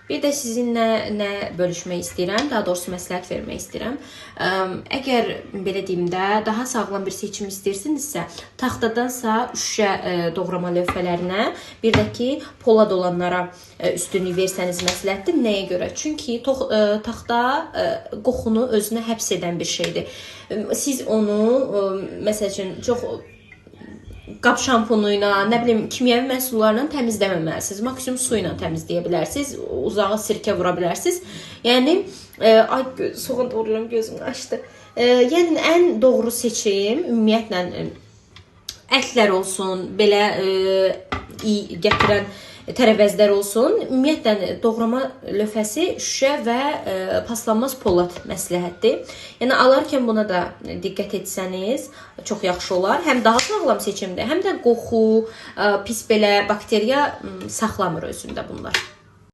Bir də sizinlə nə bölüşmək istəyirəm, daha doğrusu məsləhət vermək istəyirəm. Əgər belə deyim də, daha sağlam bir seçim istəyirsinizsə, taxtadansa şüşə doğrama lövhələrinə, bir də ki, polad olanlara üstünlük versəniz məsləhətdir. Nəyə görə? Çünki taxta qoxunu özünə həbs edən bir şeydir. Siz onu, məsəl üçün, çox qab şampunu ilə, nə bilim, kimyəvi məhsullarla təmizləməməlisiniz. Maksimum su ilə təmizləyə bilərsiniz, uzağa sirkə vura bilərsiniz. Yəni, ay, soğan doğrayıram, gözümü açdı. Yəni, ən doğru seçim ümumiyyətlə ətlər olsun, belə iyi gətirən tərəvəzlər olsun. Ümumiyyətlə, doğrama lövhəsi şüşə və paslanmaz polad məsləhətdir. Yəni, alarkən buna da diqqət etsəniz, çox yaxşı olar. Həm daha sağlam seçimdir, həm də qoxu, pis belə bakteriya saxlamır özündə bunlar.